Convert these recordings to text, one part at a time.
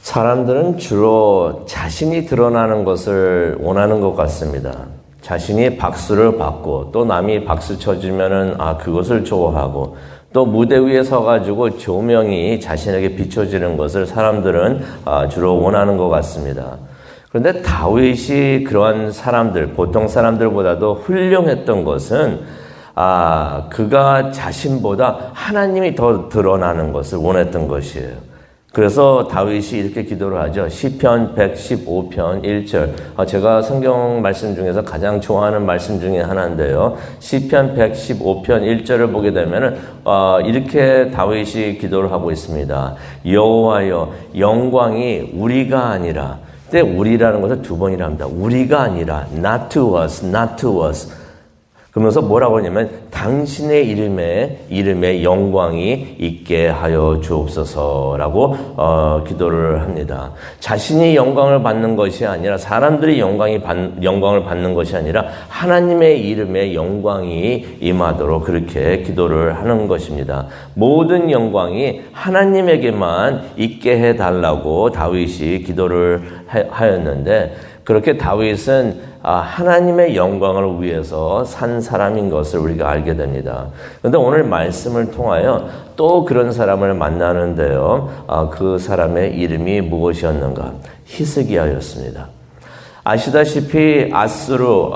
사람들은 주로 자신이 드러나는 것을 원하는 것 같습니다. 자신이 박수를 받고 또 남이 박수 쳐주면은 그것을 좋아하고 또 무대 위에 서가지고 조명이 자신에게 비춰지는 것을 사람들은 주로 원하는 것 같습니다. 그런데 다윗이 그러한 사람들, 보통 사람들보다도 훌륭했던 것은 그가 자신보다 하나님이 더 드러나는 것을 원했던 것이에요. 그래서 다윗이 이렇게 기도를 하죠. 시편 115편 1절. 제가 성경 말씀 중에서 가장 좋아하는 말씀 중에 하나인데요. 시편 115편 1절을 보게 되면은 이렇게 다윗이 기도를 하고 있습니다. 여호와여, 영광이 우리가 아니라. 근데 우리라는 것을 두 번이나 합니다. 우리가 아니라 not to us, not to us. 그러면서 뭐라고 하냐면 당신의 이름에 영광이 있게 하여 주옵소서라고 기도를 합니다. 자신이 영광을 받는 것이 아니라 사람들이 영광을 받는 것이 아니라 하나님의 이름에 영광이 임하도록 그렇게 기도를 하는 것입니다. 모든 영광이 하나님에게만 있게 해달라고 다윗이 기도를 하였는데 그렇게 다윗은 하나님의 영광을 위해서 산 사람인 것을 우리가 알게 됩니다. 그런데 오늘 말씀을 통하여 또 그런 사람을 만나는데요. 그 사람의 이름이 무엇이었는가? 히스기야였습니다. 아시다시피 아수르,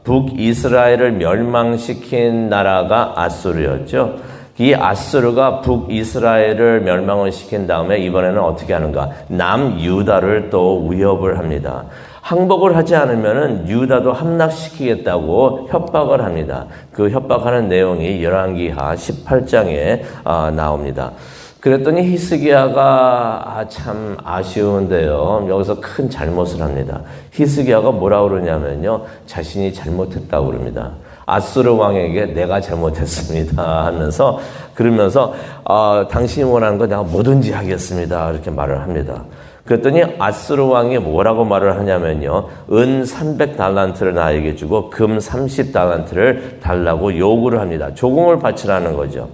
북이스라엘을 멸망시킨 나라가 아수르였죠. 이 아수르가 북이스라엘을 멸망을 시킨 다음에 이번에는 어떻게 하는가? 남유다를 또 위협을 합니다. 항복을 하지 않으면은 유다도 함락시키겠다고 협박을 합니다. 그 협박하는 내용이 열왕기하 18장에 나옵니다. 그랬더니 히스기야가 참 아쉬운데요. 여기서 큰 잘못을 합니다. 히스기야가 뭐라고 그러냐면요. 자신이 잘못했다고 그럽니다. 아수르 왕에게 내가 잘못했습니다 하면서 그러면서 당신이 원하는 거 내가 뭐든지 하겠습니다 이렇게 말을 합니다. 그랬더니 아수르 왕이 뭐라고 말을 하냐면요. 은 300달란트를 나에게 주고 금 30달란트를 달라고 요구를 합니다. 조공을 바치라는 거죠.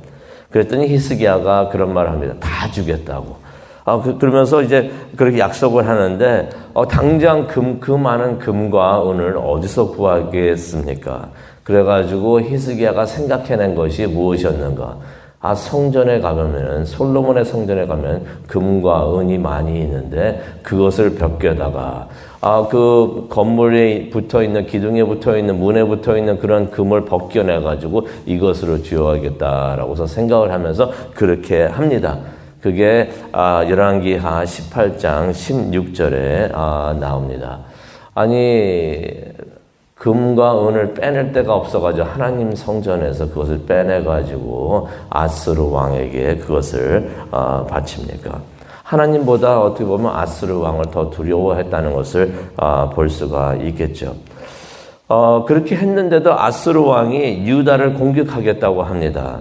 그랬더니 히스기야가 그런 말을 합니다. 다 주겠다고. 그러면서 이제 그렇게 약속을 하는데 당장 그 많은 금과 은을 어디서 구하겠습니까? 그래가지고 히스기야가 생각해낸 것이 무엇이었는가? 성전에 가면 솔로몬의 성전에 가면 금과 은이 많이 있는데 그것을 벽에다가 그 건물에 붙어있는 기둥에 붙어있는 문에 붙어있는 그런 금을 벗겨내가지고 이것으로 주어야겠다라고서 생각을 하면서 그렇게 합니다. 그게 열왕기하 18장 16절에 나옵니다. 금과 은을 빼낼 데가 없어가지고 하나님 성전에서 그것을 빼내가지고 아수르 왕에게 그것을 바칩니까? 하나님보다 어떻게 보면 아수르 왕을 더 두려워했다는 것을 볼 수가 있겠죠. 그렇게 했는데도 아수르 왕이 유다를 공격하겠다고 합니다.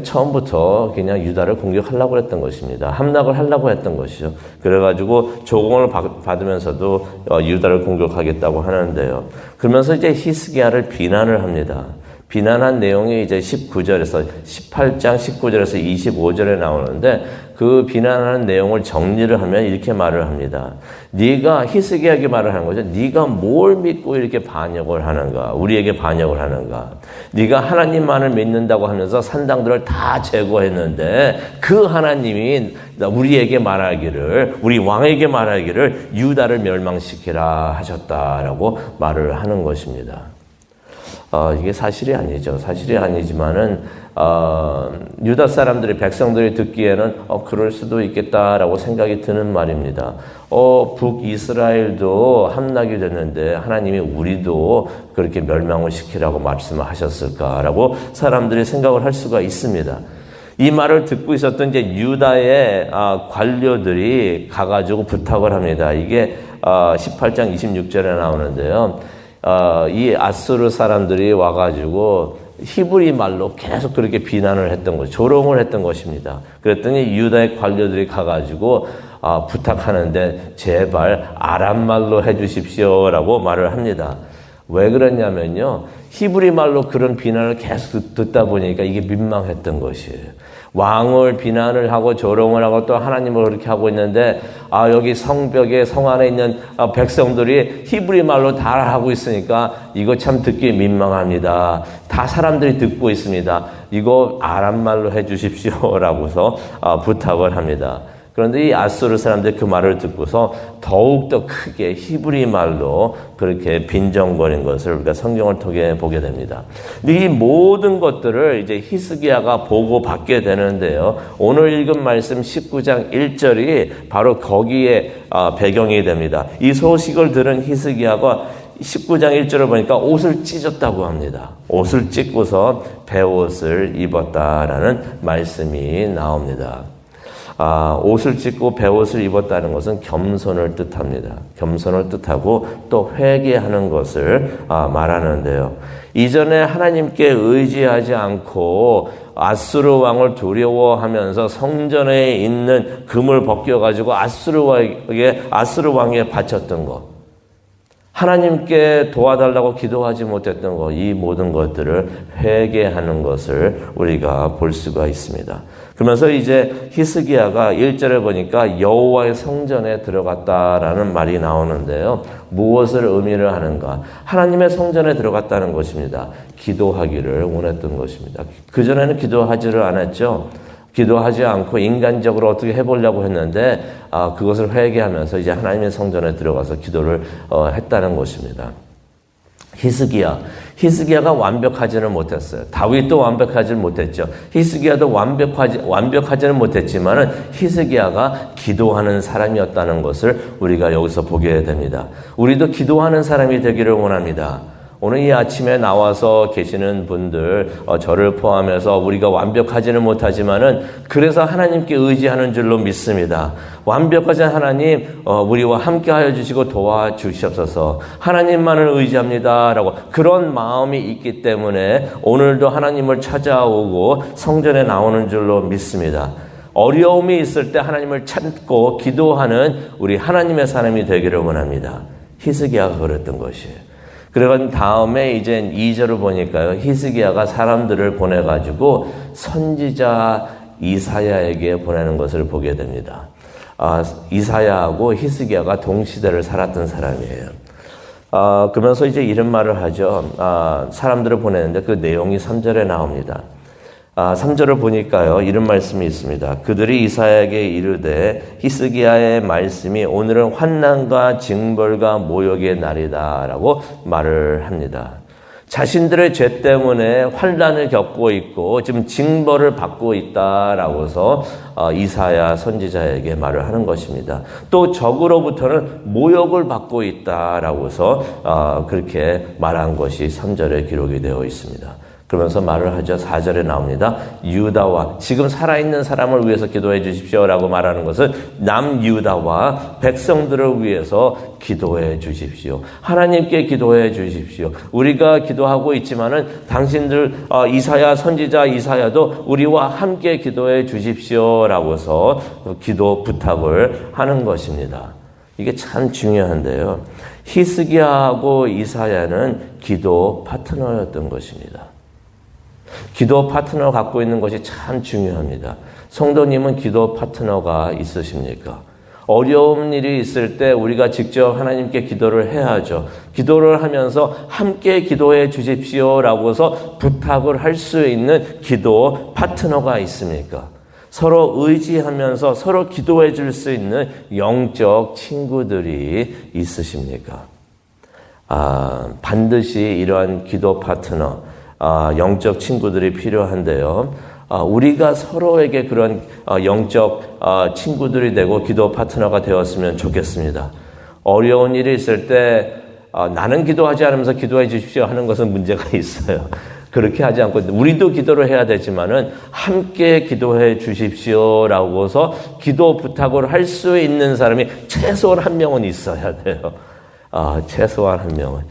처음부터 그냥 유다를 공격하려고 했던 것입니다. 함락을 하려고 했던 것이죠. 그래가지고 조공을 받으면서도 유다를 공격하겠다고 하는데요. 그러면서 이제 히스기야를 비난을 합니다. 비난한 내용이 이제 18장 19절에서 25절에 나오는데 그 비난하는 내용을 정리를 하면 이렇게 말을 합니다. 네가 히스기야에게 말을 하는 거죠. 네가 뭘 믿고 이렇게 반역을 하는가? 우리에게 반역을 하는가? 네가 하나님만을 믿는다고 하면서 산당들을 다 제거했는데 그 하나님이 우리에게 말하기를 우리 왕에게 말하기를 유다를 멸망시키라 하셨다라고 말을 하는 것입니다. 이게 사실이 아니죠. 사실이 아니지만은 유다 사람들이 백성들이 듣기에는 그럴 수도 있겠다라고 생각이 드는 말입니다. 북이스라엘도 함락이 됐는데 하나님이 우리도 그렇게 멸망을 시키라고 말씀을 하셨을까라고 사람들이 생각을 할 수가 있습니다. 이 말을 듣고 있었던 이제 유다의 관료들이 가가지고 부탁을 합니다. 이게 18장 26절에 나오는데요. 이 아수르 사람들이 와가지고 히브리 말로 계속 그렇게 비난을 했던 것, 조롱을 했던 것입니다. 그랬더니 유다의 관료들이 가가지고 부탁하는데 제발 아람 말로 해주십시오라고 말을 합니다. 왜 그랬냐면요. 히브리 말로 그런 비난을 계속 듣다 보니까 이게 민망했던 것이에요. 왕을 비난을 하고 조롱을 하고 또 하나님을 그렇게 하고 있는데 여기 성벽에 성 안에 있는 백성들이 히브리 말로 다 하고 있으니까 이거 참 듣기 민망합니다. 다 사람들이 듣고 있습니다. 이거 아람 말로 해 주십시오라고서 부탁을 합니다. 그런데 이 아수르 사람들이 그 말을 듣고서 더욱더 크게 히브리 말로 그렇게 빈정거린 것을 우리가 성경을 통해 보게 됩니다. 이 모든 것들을 이제 히스기야가 보고 받게 되는데요. 오늘 읽은 말씀 19장 1절이 바로 거기에 배경이 됩니다. 이 소식을 들은 히스기야가 19장 1절을 보니까 옷을 찢었다고 합니다. 옷을 찢고서 베옷을 입었다라는 말씀이 나옵니다. 옷을 찢고 베옷을 입었다는 것은 겸손을 뜻합니다. 겸손을 뜻하고 또 회개하는 것을 말하는데요. 이전에 하나님께 의지하지 않고 아수르 왕을 두려워하면서 성전에 있는 금을 벗겨가지고 아수르 왕에 바쳤던 것, 하나님께 도와달라고 기도하지 못했던 것, 이 모든 것들을 회개하는 것을 우리가 볼 수가 있습니다. 그러면서 이제 히스기야가 1절에 보니까 여호와의 성전에 들어갔다라는 말이 나오는데요. 무엇을 의미를 하는가? 하나님의 성전에 들어갔다는 것입니다. 기도하기를 원했던 것입니다. 그전에는 기도하지를 않았죠. 기도하지 않고 인간적으로 어떻게 해보려고 했는데 그것을 회개하면서 이제 하나님의 성전에 들어가서 기도를 했다는 것입니다. 히스기야가 완벽하지는 못했어요. 다윗도 완벽하지는 못했죠. 히스기야도 완벽하지는 못했지만은 히스기야가 기도하는 사람이었다는 것을 우리가 여기서 보게 됩니다. 우리도 기도하는 사람이 되기를 원합니다. 오늘 이 아침에 나와서 계시는 분들, 저를 포함해서 우리가 완벽하지는 못하지만은 그래서 하나님께 의지하는 줄로 믿습니다. 완벽하신 하나님, 우리와 함께 하여 주시고 도와주시옵소서. 하나님만을 의지합니다라고 그런 마음이 있기 때문에 오늘도 하나님을 찾아오고 성전에 나오는 줄로 믿습니다. 어려움이 있을 때 하나님을 찾고 기도하는 우리 하나님의 사람이 되기를 원합니다. 히스기야가 그랬던 것이에요. 그러고 다음에 이제 2절을 보니까요. 히스기야가 사람들을 보내가지고 선지자 이사야에게 보내는 것을 보게 됩니다. 이사야하고 히스기야가 동시대를 살았던 사람이에요. 그러면서 이제 이런 말을 하죠. 사람들을 보내는데 그 내용이 3절에 나옵니다. 3절을 보니까요. 이런 말씀이 있습니다. 그들이 이사야에게 이르되 히스기야의 말씀이 오늘은 환난과 징벌과 모욕의 날이다 라고 말을 합니다. 자신들의 죄 때문에 환난을 겪고 있고 지금 징벌을 받고 있다라고서 이사야 선지자에게 말을 하는 것입니다. 또 적으로부터는 모욕을 받고 있다라고서 그렇게 말한 것이 3절에 기록이 되어 있습니다. 그러면서 말을 하죠. 4절에 나옵니다. 유다와 지금 살아있는 사람을 위해서 기도해 주십시오라고 말하는 것은 남유다와 백성들을 위해서 기도해 주십시오. 하나님께 기도해 주십시오. 우리가 기도하고 있지만은 당신들 이사야 선지자 이사야도 우리와 함께 기도해 주십시오라고서 기도 부탁을 하는 것입니다. 이게 참 중요한데요. 히스기야하고 이사야는 기도 파트너였던 것입니다. 기도 파트너 갖고 있는 것이 참 중요합니다. 성도님은 기도 파트너가 있으십니까? 어려운 일이 있을 때 우리가 직접 하나님께 기도를 해야죠. 기도를 하면서 함께 기도해 주십시오라고서 부탁을 할 수 있는 기도 파트너가 있습니까? 서로 의지하면서 서로 기도해 줄 수 있는 영적 친구들이 있으십니까? 반드시 이러한 기도 파트너, 영적 친구들이 필요한데요. 우리가 서로에게 그런 영적 친구들이 되고 기도 파트너가 되었으면 좋겠습니다. 어려운 일이 있을 때 나는 기도하지 않으면서 기도해 주십시오 하는 것은 문제가 있어요. 그렇게 하지 않고 우리도 기도를 해야 되지만은 함께 기도해 주십시오라고서 기도 부탁을 할 수 있는 사람이 최소한 한 명은 있어야 돼요. 최소한 한 명은.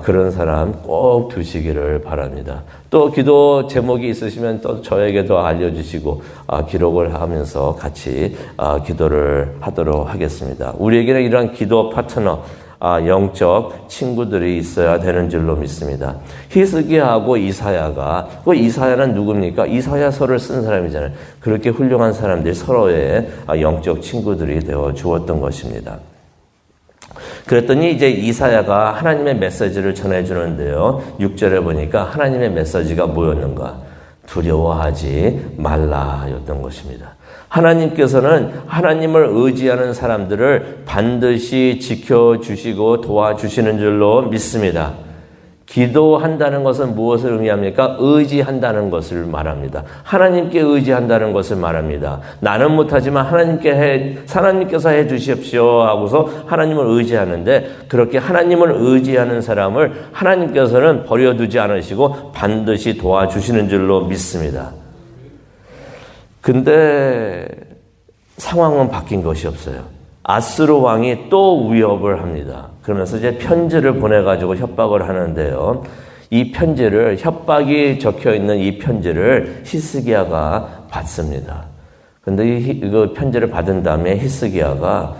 그런 사람 꼭 두시기를 바랍니다. 또 기도 제목이 있으시면 또 저에게도 알려주시고 기록을 하면서 같이 기도를 하도록 하겠습니다. 우리에게는 이러한 기도 파트너, 영적 친구들이 있어야 되는 줄로 믿습니다. 히스기야하고 이사야가, 그 이사야는 누굽니까? 이사야서를 쓴 사람이잖아요. 그렇게 훌륭한 사람들이 서로의 영적 친구들이 되어 주었던 것입니다. 그랬더니 이제 이사야가 하나님의 메시지를 전해주는데요. 6절에 보니까 하나님의 메시지가 뭐였는가? 두려워하지 말라였던 것입니다. 하나님께서는 하나님을 의지하는 사람들을 반드시 지켜주시고 도와주시는 줄로 믿습니다. 기도한다는 것은 무엇을 의미합니까? 의지한다는 것을 말합니다. 하나님께 의지한다는 것을 말합니다. 나는 못하지만 하나님께서 해 주십시오 하고서 하나님을 의지하는데, 그렇게 하나님을 의지하는 사람을 하나님께서는 버려두지 않으시고 반드시 도와주시는 줄로 믿습니다. 근데 상황은 바뀐 것이 없어요. 아스루 왕이 또 위협을 합니다. 그러면서 이제 편지를 보내가지고 협박을 하는데요. 이 편지를, 협박이 적혀 있는 이 편지를 히스기야가 받습니다. 근데 그 편지를 받은 다음에 히스기야가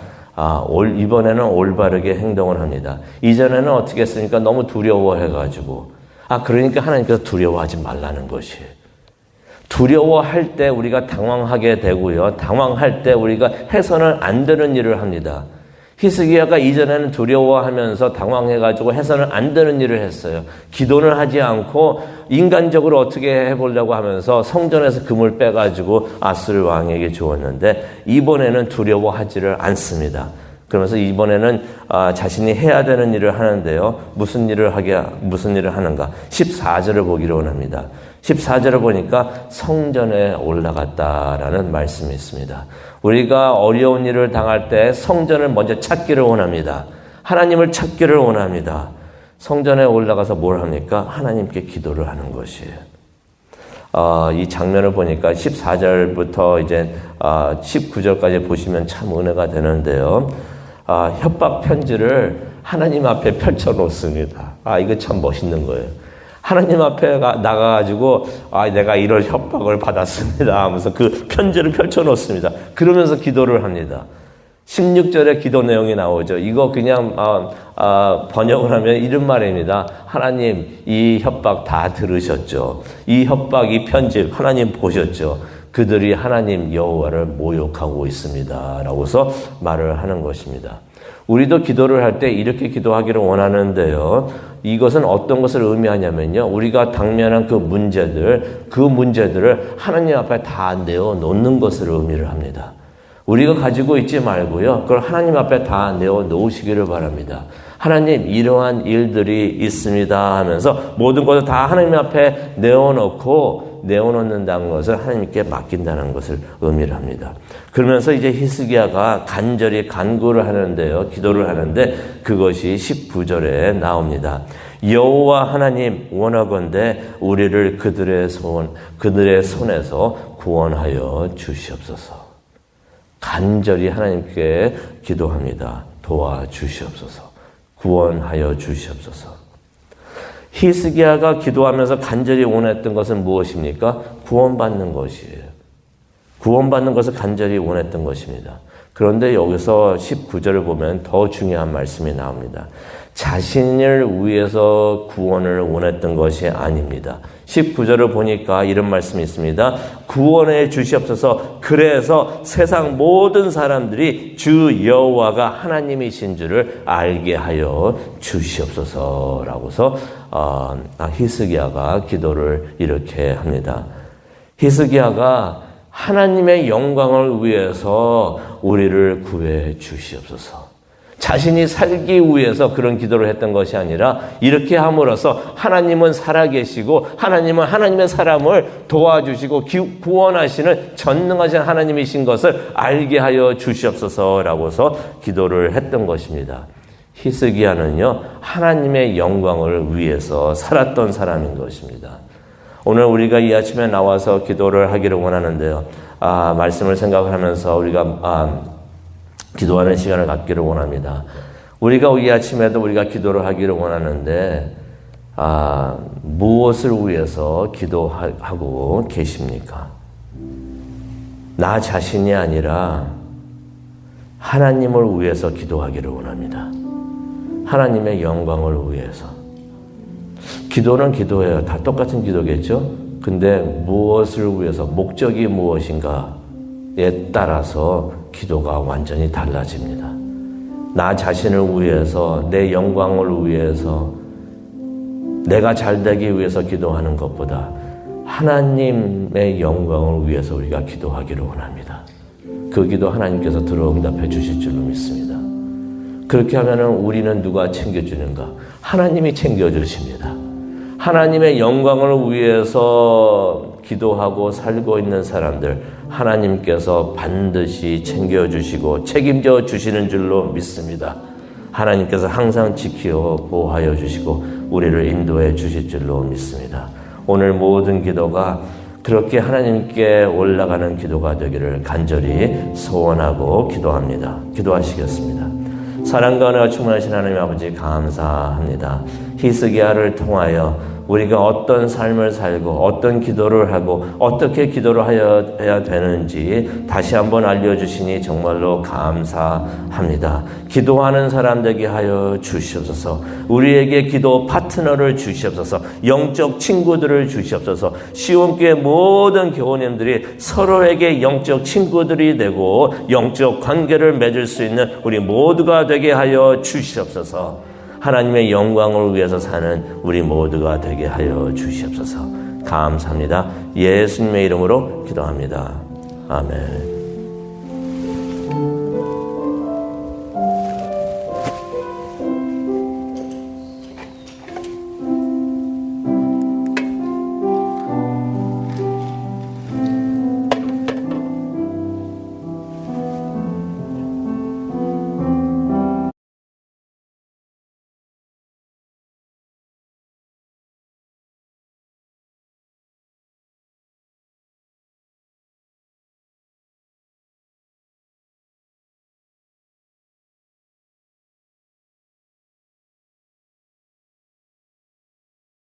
이번에는 올바르게 행동을 합니다. 이전에는 어떻게 했습니까? 너무 두려워해가지고. 그러니까 하나님께서 두려워하지 말라는 것이에요. 두려워할 때 우리가 당황하게 되고요. 당황할 때 우리가 해서는 안 되는 일을 합니다. 히스기야가 이전에는 두려워하면서 당황해가지고 해서는 안 되는 일을 했어요. 기도는 하지 않고 인간적으로 어떻게 해보려고 하면서 성전에서 금을 빼가지고 아스루 왕에게 주었는데, 이번에는 두려워하지를 않습니다. 그러면서 이번에는 자신이 해야 되는 일을 하는데요. 무슨 일을 하는가? 14절을 보기를 원합니다. 14절을 보니까 성전에 올라갔다라는 말씀이 있습니다. 우리가 어려운 일을 당할 때 성전을 먼저 찾기를 원합니다. 하나님을 찾기를 원합니다. 성전에 올라가서 뭘 합니까? 하나님께 기도를 하는 것이에요. 이 장면을 보니까 14절부터 이제 19절까지 보시면 참 은혜가 되는데요. 협박 편지를 하나님 앞에 펼쳐 놓습니다. 이거 참 멋있는 거예요. 하나님 앞에 나가가지고 내가 이런 협박을 받았습니다 하면서 그 편지를 펼쳐 놓습니다. 그러면서 기도를 합니다. 16절에 기도 내용이 나오죠. 이거 그냥 번역을 하면 이런 말입니다. 하나님, 이 협박 다 들으셨죠. 이 협박, 이 편지 하나님 보셨죠. 그들이 하나님 여호와를 모욕하고 있습니다 라고서 말을 하는 것입니다. 우리도 기도를 할 때 이렇게 기도하기를 원하는데요. 이것은 어떤 것을 의미하냐면요. 우리가 당면한 그 문제들을 하나님 앞에 다 내어놓는 것을 의미를 합니다. 우리가 가지고 있지 말고요. 그걸 하나님 앞에 다 내어놓으시기를 바랍니다. 하나님, 이러한 일들이 있습니다 하면서 모든 것을 다 하나님 앞에 내어놓는다는 것을 하나님께 맡긴다는 것을 의미를 합니다. 그러면서 이제 히스기야가 간절히 간구를 하는데요. 기도를 하는데 그것이 19절에 나옵니다. 여호와 하나님, 원하건대 우리를 그들의 손에서 구원하여 주시옵소서. 간절히 하나님께 기도합니다. 도와주시옵소서. 구원하여 주시옵소서. 히스기야가 기도하면서 간절히 원했던 것은 무엇입니까? 구원받는 것이에요. 구원받는 것을 간절히 원했던 것입니다. 그런데 여기서 19절을 보면 더 중요한 말씀이 나옵니다. 자신을 위해서 구원을 원했던 것이 아닙니다. 19절을 보니까 이런 말씀이 있습니다. 구원해 주시옵소서. 그래서 세상 모든 사람들이 주 여호와가 하나님이신 줄을 알게 하여 주시옵소서라고서 히스기야가 기도를 이렇게 합니다. 히스기야가 하나님의 영광을 위해서 우리를 구해 주시옵소서. 자신이 살기 위해서 그런 기도를 했던 것이 아니라 이렇게 함으로써 하나님은 살아계시고 하나님은 하나님의 사람을 도와주시고 구원하시는 전능하신 하나님이신 것을 알게 하여 주시옵소서라고서 기도를 했던 것입니다. 히스기야는요, 하나님의 영광을 위해서 살았던 사람인 것입니다. 오늘 우리가 이 아침에 나와서 기도를 하기를 원하는데요. 말씀을 생각하면서 우리가 기도하는 시간을 갖기를 원합니다. 우리가 이 아침에도 우리가 기도를 하기를 원하는데 무엇을 위해서 기도하고 계십니까? 나 자신이 아니라 하나님을 위해서 기도하기를 원합니다. 하나님의 영광을 위해서. 기도는 기도예요. 다 똑같은 기도겠죠? 근데 무엇을 위해서, 목적이 무엇인가에 따라서 기도가 완전히 달라집니다. 나 자신을 위해서, 내 영광을 위해서, 내가 잘되기 위해서 기도하는 것보다 하나님의 영광을 위해서 우리가 기도하기를 원합니다. 그 기도 하나님께서 들어응답해 주실 줄로 믿습니다. 그렇게 하면 우리는 누가 챙겨주는가? 하나님이 챙겨주십니다. 하나님의 영광을 위해서 기도하고 살고 있는 사람들, 하나님께서 반드시 챙겨주시고 책임져 주시는 줄로 믿습니다. 하나님께서 항상 지켜 보호하여 주시고 우리를 인도해 주실 줄로 믿습니다. 오늘 모든 기도가 그렇게 하나님께 올라가는 기도가 되기를 간절히 소원하고 기도합니다. 기도하시겠습니다. 사랑과 은혜가 충만하신 하나님 아버지 감사합니다. 히스기야를 통하여 우리가 어떤 삶을 살고 어떤 기도를 하고 어떻게 기도를 해야 되는지 다시 한번 알려주시니 정말로 감사합니다. 기도하는 사람 되게 하여 주시옵소서. 우리에게 기도 파트너를 주시옵소서. 영적 친구들을 주시옵소서. 시온교회 모든 교우님들이 서로에게 영적 친구들이 되고 영적 관계를 맺을 수 있는 우리 모두가 되게 하여 주시옵소서. 하나님의 영광을 위해서 사는 우리 모두가 되게 하여 주시옵소서. 감사합니다. 예수님의 이름으로 기도합니다. 아멘.